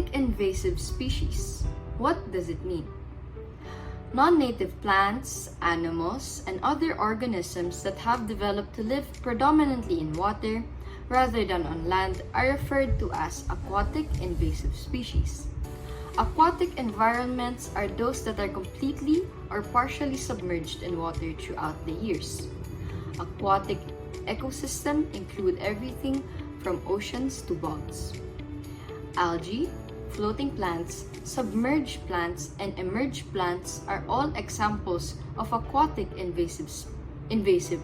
Aquatic invasive species. What does it mean? Non-native plants, animals, and other organisms that have developed to live predominantly in water rather than on land are referred to as aquatic invasive species. Aquatic environments are those that are completely or partially submerged in water throughout the years. Aquatic ecosystems include everything from oceans to bogs. Algae, floating plants, submerged plants, and emerged plants are all examples of aquatic invasive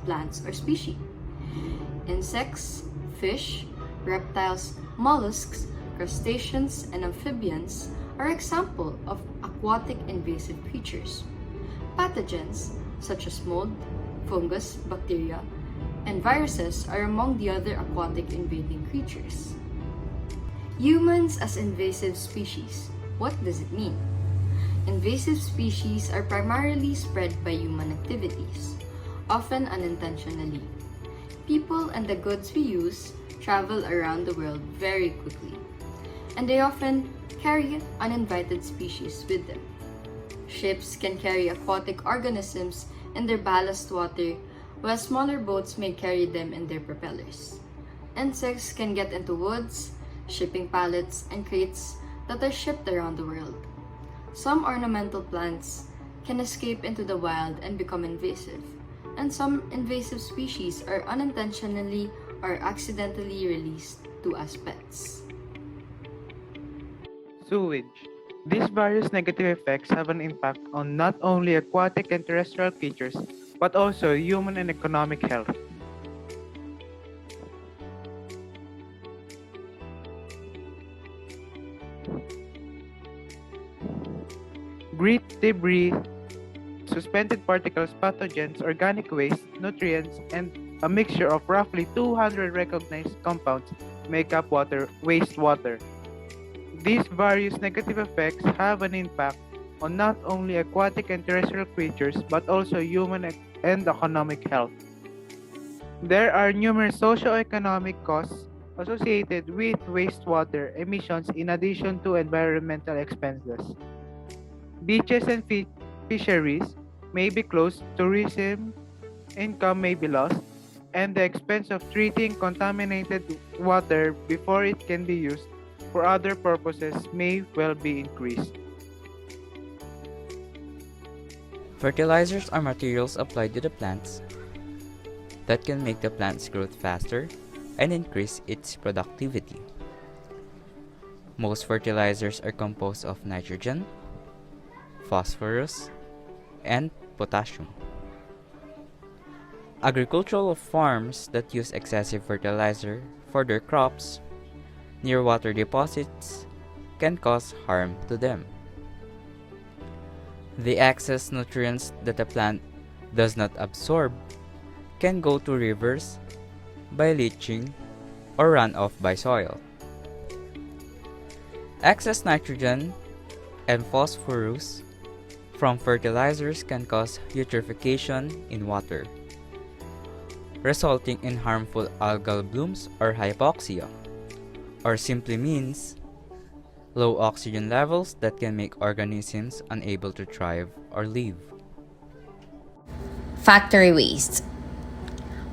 plants or species. Insects, fish, reptiles, mollusks, crustaceans, and amphibians are examples of aquatic invasive creatures. Pathogens such as mold, fungus, bacteria, and viruses are among the other aquatic invading creatures. Humans as invasive species. What does it mean? Invasive species are primarily spread by human activities, often unintentionally. People and the goods we use travel around the world very quickly, and they often carry uninvited species with them. Ships can carry aquatic organisms in their ballast water, while smaller boats may carry them in their propellers. Insects can get into woods, shipping pallets and crates that are shipped around the world. Some ornamental plants can escape into the wild and become invasive, and some invasive species are unintentionally or accidentally released to as pets. Sewage. These various negative effects have an impact on not only aquatic and terrestrial creatures, but also human and economic health. Grit, debris, suspended particles, pathogens, organic waste, nutrients, and a mixture of roughly 200 recognized compounds make up wastewater. These various negative effects have an impact on not only aquatic and terrestrial creatures, but also human and economic health. There are numerous socio-economic costs associated with wastewater emissions in addition to environmental expenses. Beaches and fisheries may be closed, tourism income may be lost, and the expense of treating contaminated water before it can be used for other purposes may well be increased. Fertilizers are materials applied to the plants that can make the plant's growth faster and increase its productivity. Most fertilizers are composed of nitrogen, phosphorus, and potassium. Agricultural farms that use excessive fertilizer for their crops near water deposits can cause harm to them. The excess nutrients that the plant does not absorb can go to rivers by leaching or run off by soil. Excess nitrogen and phosphorus from fertilizers can cause eutrophication in water, resulting in harmful algal blooms or hypoxia, or simply means low oxygen levels that can make organisms unable to thrive or live. Factory waste.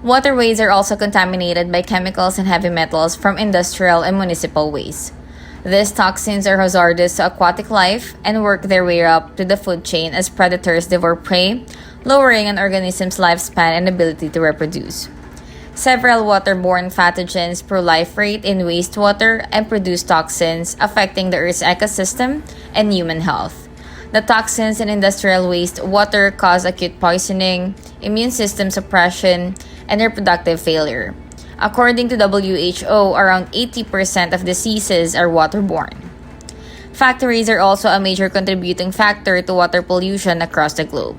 Waterways are also contaminated by chemicals and heavy metals from industrial and municipal waste. These toxins are hazardous to aquatic life and work their way up to the food chain as predators devour prey, lowering an organism's lifespan and ability to reproduce. Several waterborne pathogens proliferate in wastewater and produce toxins affecting the Earth's ecosystem and human health. The toxins in industrial wastewater cause acute poisoning, immune system suppression, and reproductive failure. According to WHO, around 80% of diseases are waterborne. Factories are also a major contributing factor to water pollution across the globe.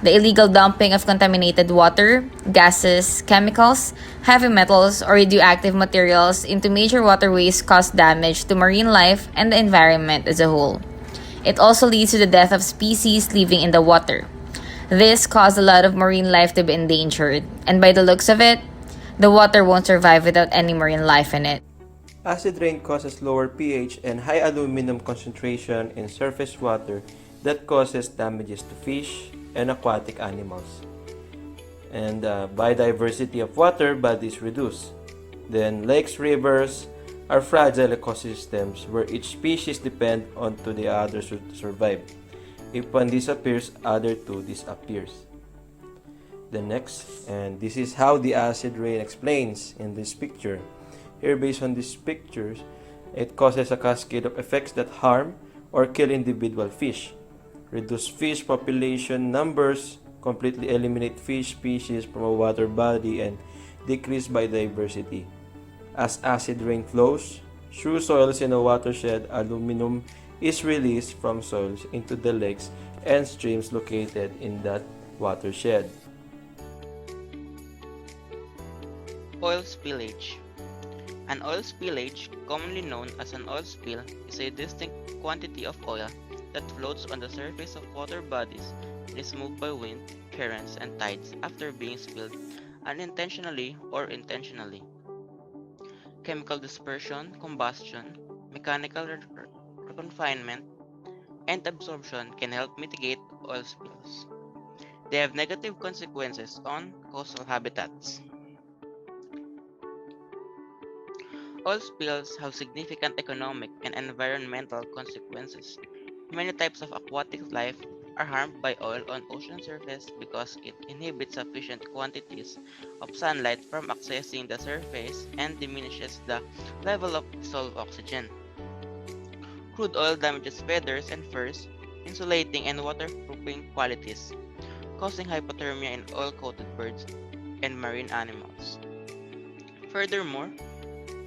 The illegal dumping of contaminated water, gases, chemicals, heavy metals, or radioactive materials into major waterways cause damage to marine life and the environment as a whole. It also leads to the death of species living in the water. This caused a lot of marine life to be endangered, and by the looks of it, the water won't survive without any marine life in it. Acid rain causes lower pH and high aluminum concentration in surface water that causes damages to fish and aquatic animals. And biodiversity of water bodies reduce. Then lakes, rivers are fragile ecosystems where each species depend on to the others to survive. If one disappears, other two disappears. The next, and this is how the acid rain explains in this picture. Here, based on these pictures, it causes a cascade of effects that harm or kill individual fish, reduce fish population numbers, completely eliminate fish species from a water body, and decrease biodiversity. As acid rain flows through soils in a watershed, aluminum is released from soils into the lakes and streams located in that watershed. Oil spillage. An oil spillage, commonly known as an oil spill, is a distinct quantity of oil that floats on the surface of water bodies and is moved by wind, currents, and tides after being spilled unintentionally or intentionally. Chemical dispersion, combustion, mechanical reconfinement, and absorption can help mitigate oil spills. They have negative consequences on coastal habitats. Oil spills have significant economic and environmental consequences. Many types of aquatic life are harmed by oil on ocean surface because it inhibits sufficient quantities of sunlight from accessing the surface and diminishes the level of dissolved oxygen. Crude oil damages feathers and furs, insulating and waterproofing qualities, causing hypothermia in oil-coated birds and marine animals. Furthermore,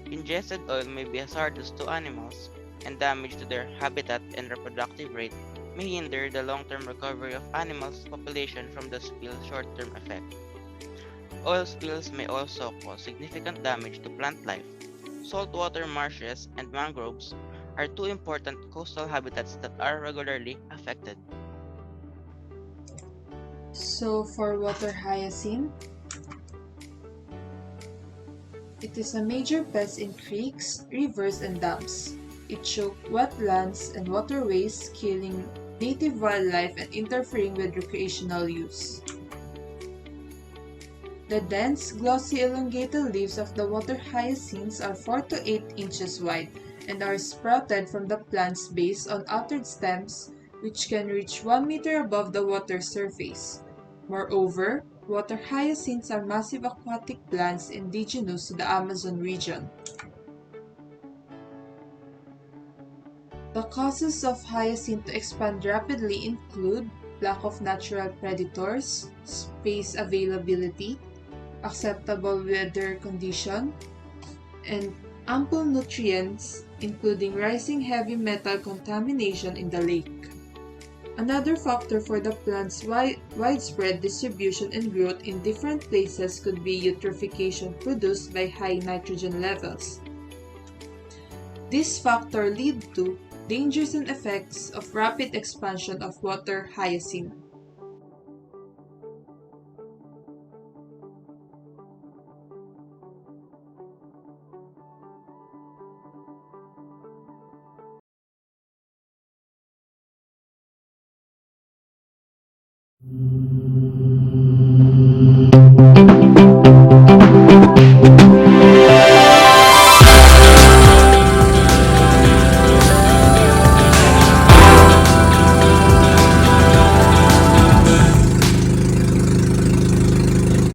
ingested oil may be hazardous to animals, and damage to their habitat and reproductive rate may hinder the long-term recovery of animals' population from the spill's short-term effect. Oil spills may also cause significant damage to plant life. Saltwater marshes and mangroves are two important coastal habitats that are regularly affected. So for water hyacinth, it is a major pest in creeks, rivers, and dams. It chokes wetlands and waterways, killing native wildlife and interfering with recreational use. The dense, glossy, elongated leaves of the water hyacinths are 4 to 8 inches wide and are sprouted from the plant's base on outer stems, which can reach 1 meter above the water surface. Moreover, water hyacinths are massive aquatic plants indigenous to the Amazon region. The causes of hyacinth to expand rapidly include lack of natural predators, space availability, acceptable weather condition, and ample nutrients, including rising heavy metal contamination in the lake. Another factor for the plant's widespread distribution and growth in different places could be eutrophication produced by high nitrogen levels. This factor lead to dangers and effects of rapid expansion of water hyacinth.